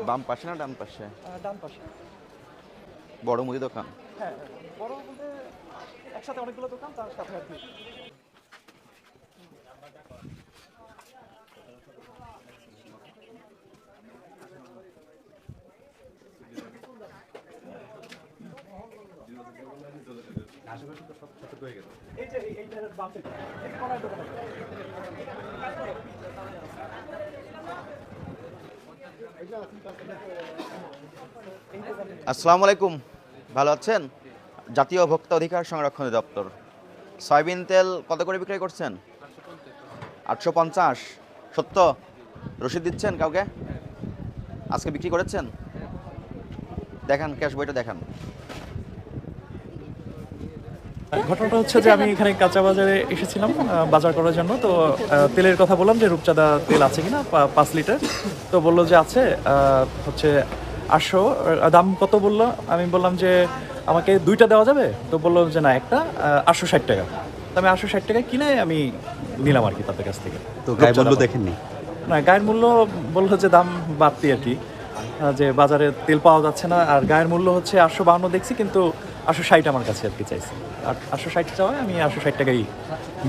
বাম পাশে না ডান পাশে? ডান পাশে। বড় মুদি দোকান? হ্যাঁ, বড় বলতে একসাথে অনেকগুলো দোকান, তার সাথে আর কি। এই যে এইটার বাম সাইডে, এই কোনার দোকান। আসসালামু আলাইকুম, ভালো আছেন? জাতীয় ভোক্তা অধিকার সংরক্ষণ দপ্তর। সয়াবিন তেল কত করে বিক্রয় করছেন? 850। সত্য? রসিদ দিচ্ছেন কাউকে? আজকে বিক্রি করেছেন? দেখান, ক্যাশ বইটা দেখান। ঘটনাটা হচ্ছে যে আমি এখানে কাঁচা বাজারে এসেছিলাম বাজার করার জন্য। তো তেলের কথা বললাম যে রূপচাঁদা তেল আছে কিনা 5 লিটার। তো বললো যে আছে, হচ্ছে 800। দাম কত বললো? আমি বললাম যে আমাকে 2টা দেওয়া যাবে? তো বললো যে না, একটা 860 টাকা। তো আমি 860 টাকায় কিনে আমি নিলাম আর কি তাদের কাছ থেকে। তো গায়ে মূল্য দেখেননি? না, গায়ের মূল্য বললো যে দাম বাড়তি আর কি, যে বাজারে তেল পাওয়া যাচ্ছে না। আর গায়ের মূল্য হচ্ছে 852 দেখছি, কিন্তু 860 আমার কাছে আর কি চাইছি। আর 860 চাওয়ায় আমি 860 টাকাই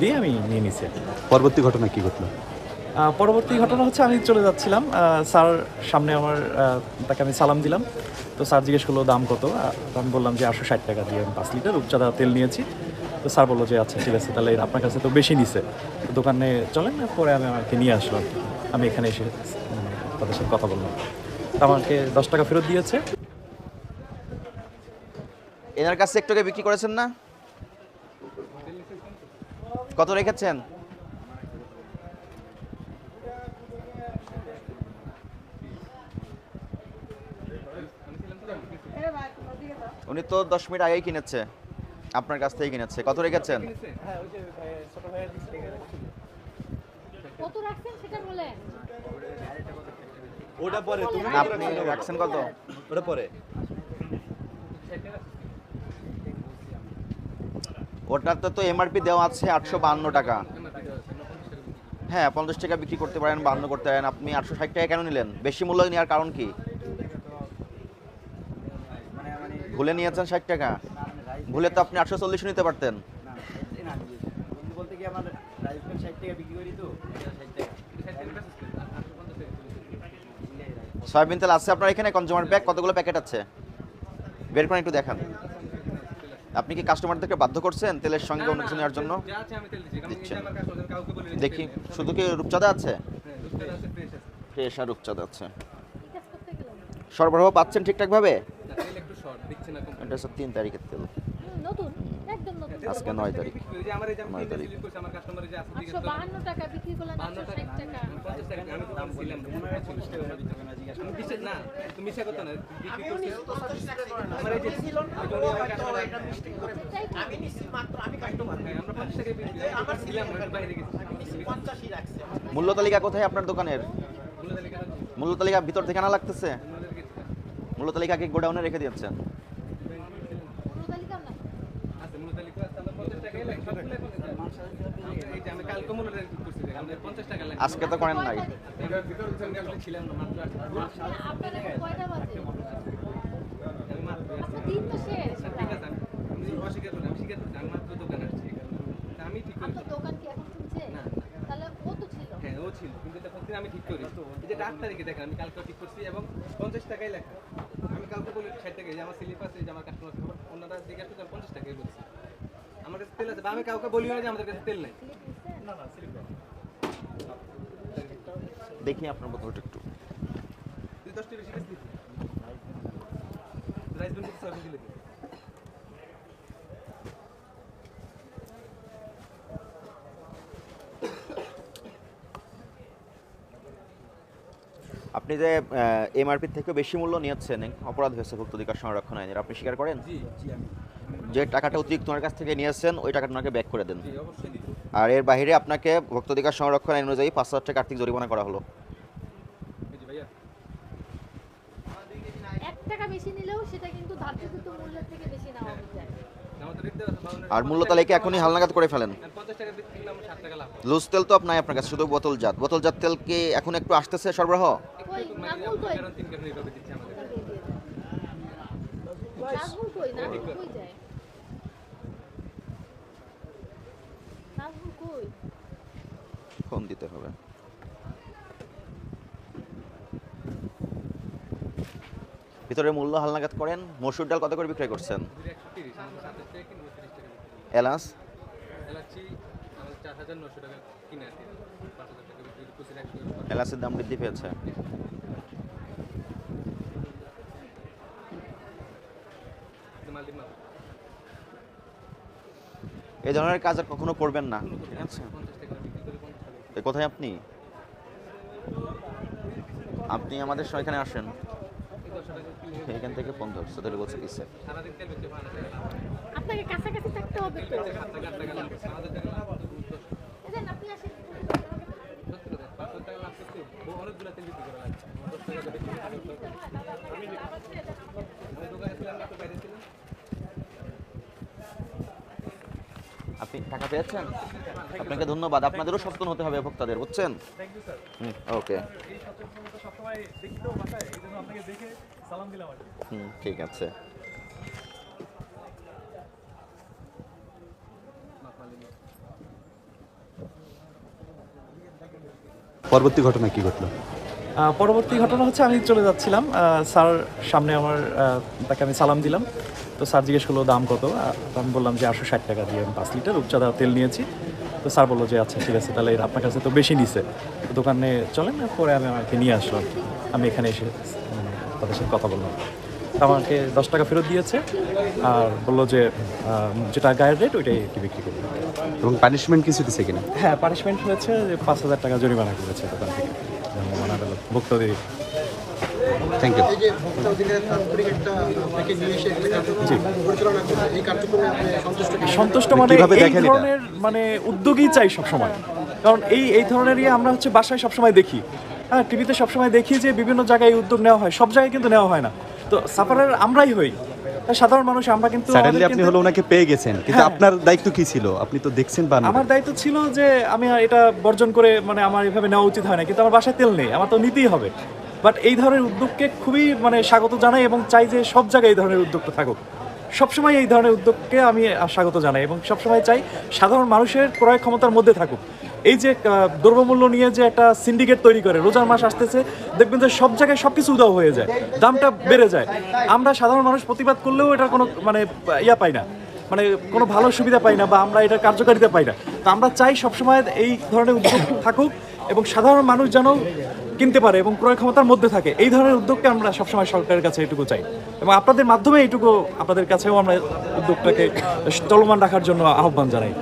দিয়ে আমি নিয়ে নিছি। পরবর্তী ঘটনা কি ঘটলো? পরবর্তী ঘটনা হচ্ছে আমি চলে যাচ্ছিলাম, স্যার সামনে আমার, তাকে আমি সালাম দিলাম। তো স্যার জিজ্ঞেস করলো দাম কত। তো আমি বললাম যে 860 টাকা দিয়ে আমি 5 লিটার রূপচাঁদা তেল নিয়েছি। তো স্যার বললো যে আচ্ছা ঠিক আছে, তাহলে আপনার কাছে তো বেশি নিছে, তো দোকানে চলেন। পরে আমি আমাকে নিয়ে আসলাম, আমি এখানে এসে তাদের সাথে কথা বললাম। তো আমাকে 10 টাকা ফেরত দিয়েছে। এনার কাছে একটু আগে বিক্রি করেছেন না? কত রেখেছেন? উনি তো 10 মিনিট আগেই কিনেছে, আপনার কাছ থেকেই কিনেছে। কত রেখেছেন? কত রাখছেন সেটা বলেন। ওটা পরে, তুমি আপনি রাখছেন কত? ওটা পরে। ওটাতে তো এমআরপি দেওয়া আছে 852 টাকা। হ্যাঁ, 50 টাকা বিক্রি করতে পারেন, 52 করতে পারেন। আপনি 860 টাকা কেন নিলেন? বেশি মূল্য নেওয়ার কারণ কি? ভুলে নিয়েছেন 60 টাকা? ভুলে তো আপনি 840 নিতে পারতেন। সয়াবিন তেল আছে আপনার এখানে? কনজিউমার ব্যাগ কতগুলো প্যাকেট আছে? বের করে একটু দেখান। আপনি কি কাস্টমারদেরকে বাধ্য করছেন তেলের সঙ্গে অন্য কিছু নেওয়ার জন্য? দিচ্ছেন। দেখি, শুধু কি রূপচাঁদা আছে? ফ্রেশ আর রূপচাঁদা আছে। সরবরাহ পাচ্ছেন ঠিকঠাকভাবে? এটা হচ্ছে 3 তারিখের তেল, নতুন, একদম নতুন। আজকে 9 তারিখ। 9 তারিখ। 852 টাকা বিক্রি করলেন, 860 টাকা। মূল্য তালিকা কোথায় আপনার দোকানের? মূল্য তালিকা ভিতর থেকে আনা লাগতেছে? মূল্য তালিকা কি গোডাউনে রেখে দিয়েছেন? আজকে তো করেন নাই। আপনার এখন কয়টা বাজে? আচ্ছা, দিন তো শেষ। আপনার দোকান কি এখন খুলছে? তাহলে ও তো ছিল। হ্যাঁ, ও ছিল, কিন্তু তখন আমি ঠিক করি। এই যে 8 তারিখে দেখেন, আমি কালকে ঠিক করছি এবং 50 টাকাই লেখা। আমি কালকে বলি 60 টাকা, যে আমার স্লিপ আছে, যে আমার কাস্টমার ওনারা জিজ্ঞাসা করতে 50 টাকাই বলছি। আমার কাছে তেল আছে, বা আমি কাউকে বলি না যে আমাদের কাছে তেল নাই। দেখি আপনার বোতলটা একটু। 10 টাকা বেশি গেছে। রাইস ব্যান্ড কিছু দিলে আপনি যে এমআরপি থেকে বেশি মূল্য নিয়েছেন, অপরাধ হয়েছে ভোক্তা অধিকার সংরক্ষণ আইনের, আপনি স্বীকার করেন? যে টাকাটা অতিরিক্ত ওনার কাছ থেকে নিয়েছেন ওই টাকাটা ওনাকে ব্যাক করে দেন। আর এর বাইরে আপনাকে ভোক্তা অধিকার সংরক্ষণ আইন অনুযায়ী 5,000 টাকা আর্থিক জরিমানা করা হলো। 1 টাকা বেশি নিলেও সেটা কিন্তু ধার্যকৃত মূল্যের থেকে বেশি নেওয়া যায়। আমার তো রেট দেওয়া আছে 52 আর মূল্য তাহলে কি এখনই হালনাগাদ করে ফেলেন? 50 টাকা বিক্রি করলে আমার 60 টাকা লাভ হয়। লুজ তেল তো আপনার আপনার কাছে, শুধু বোতলজাত তেল কি এখন একটু আসতেছে সরবরাহ? কই নাগুল কই কারণ 3 কারণ এইভাবে দিচ্ছে আমাদের। নাগুল কই যায় নাগুল কই ফোন দিতে হবে। ভিতরে মূল্য হালনাগাদ করেন। মসুর ডাল কত করে বিক্রয় করছেন? 130 আমাদের 27 টাকা কিনবো 30 টাকা বিক্রি। এলাচ এলাচি আমাদের 4900 টাকা কিনে আসি 5000 টাকা বিক্রি করি 100 এলাচের দাম বৃদ্ধি পেয়েছে। মালদিন মাল এই ধরনের কাজ আর কখনো করবেন না, ঠিক আছে? 50 টাকা বিক্রি করে 50 টাকা এ কোথায় আপনি? আপনি আমাদের সঙ্গে এখানে আসেন, 10 টাকা কিলো এখান থেকে ফোন ধরছে, ধরে বলছে কিসে। সারাদিন তেল বেচে 5000 টাকা লাভ হয়। আপনাকে কাছাকাছি থাকতে হবে তো 7 টাকা 8 টাকা লাভ হয় 5000 টাকা লাভ হয়। এদেন আপনি আসেন সত্যি কথা 500 টাকা লাভ করতে অনেকগুলো তেল বিক্রি করা লাগছে 10 টাকা করে বিক্রি করতে হবে। আমি দোকানে ছিলাম না তো বাইরে ছিলাম। আপনি টাকা পেয়েছেন? আপনাকে ধন্যবাদ। আপনাদেরও সচেতন হতে হবে ভোক্তাদের, বুঝছেন? Thank you sir. ওকে, এই সচেতনতা সবসময় দেখি তো বাসায়, এই জন্য আপনাকে দেখে সালাম দিলাম আর কি। ঠিক আছে। পরবর্তী ঘটনা কি ঘটলো? পরবর্তী ঘটনা হচ্ছে আমি চলে যাচ্ছিলাম, স্যার সামনে আমার তাকে আমি সালাম দিলাম। তো স্যার জিজ্ঞেস করলো দাম কত, তো আমি বললাম যে 860 টাকা দিয়ে আমি 5 লিটার রূপচাঁদা তেল নিয়েছি। তো স্যার বললো যে আচ্ছা ঠিক আছে, তাহলে আপনার কাছে তো বেশি নিছে, তো দোকানে চলেন, পরে আমি আমাকে নিয়ে আসলাম। আমি এখানে এসে তাদের সাথে কথা বললাম। তো আমাকে 10 টাকা ফেরত দিয়েছে আর বললো যে যেটা গায়ের রেট ওইটাই কি বিক্রি করবে। এবং পানিশমেন্ট কিছু দিছে কিনা? হ্যাঁ, পানিশমেন্ট হয়েছে যে 5000 টাকা জরিমানা করেছে দোকান থেকে ভুক্তদের। Thank you. এই যে ভোক্তা অধিকারের তাৎপরিক একটা আপনাকে নিয়ে এসে একটা কার্যক্রম পরিচালনা করবে, এই কার্যক্রমে আপনি সন্তুষ্ট কিনা? সন্তুষ্ট মানে কিভাবে এই দেখেন এটা? ধরনের মানে উদ্যোগই চাই সবসময়, কারণ এই ধরনের আমরা হচ্ছে বাসায় সবসময় দেখি, হ্যাঁ টিভিতে সবসময় দেখি যে বিভিন্ন জায়গায় এই উদ্যোগ নেওয়া হয়, সব জায়গায় কিন্তু নেওয়া হয় না। তো সাফারের আমরাই হই, সাধারণ মানুষ আমরা কিন্তু সাডেনলি আমাদের আপনি কিন্তু- হলো ওনাকে পেয়ে গেছেন, কিন্তু হ্যাঁ। আপনার দায়িত্ব কি ছিল? আপনি তো দেখছেন বা আমার দায়িত্ব ছিল যে আমি এটা বর্জন করে, মানে আমার এভাবে নেওয়া উচিত হয় না, কিন্তু আমার বাসায় তেল নেই, আমার তো নিতেই হবে। বাট এই ধরনের উদ্যোগকে খুবই মানে স্বাগত জানাই এবং চাই যে সব জায়গায় এই ধরনের উদ্যোগটা থাকুক। সবসময় এই ধরনের উদ্যোগকে আমি স্বাগত জানাই এবং সবসময় চাই সাধারণ মানুষের ক্রয় ক্ষমতার মধ্যে থাকুক। এই যে দ্রব্যমূল্য নিয়ে যে একটা সিন্ডিকেট তৈরি করে, রোজার মাস আসতেছে, দেখবেন যে সব জায়গায় সব কিছু উধাও হয়ে যায়, দামটা বেড়ে যায়। আমরা সাধারণ মানুষ প্রতিবাদ করলেও এটার কোনো মানে পাই না, মানে কোনো ভালো সুবিধা পাই না বা আমরা এটার কার্যকারিতা পাই না। তো আমরা চাই সবসময় এই ধরনের উদ্যোগ থাকুক এবং সাধারণ মানুষ যেন কিনতে পারে এবং ক্রয় ক্ষমতার মধ্যে থাকে। এই ধরনের উদ্যোগকে আমরা সবসময় সরকারের কাছে এইটুকু চাই এবং আপনাদের মাধ্যমে এইটুকু আপনাদের কাছেও আমরা উদ্যোগটাকে চলমান রাখার জন্য আহ্বান জানাই।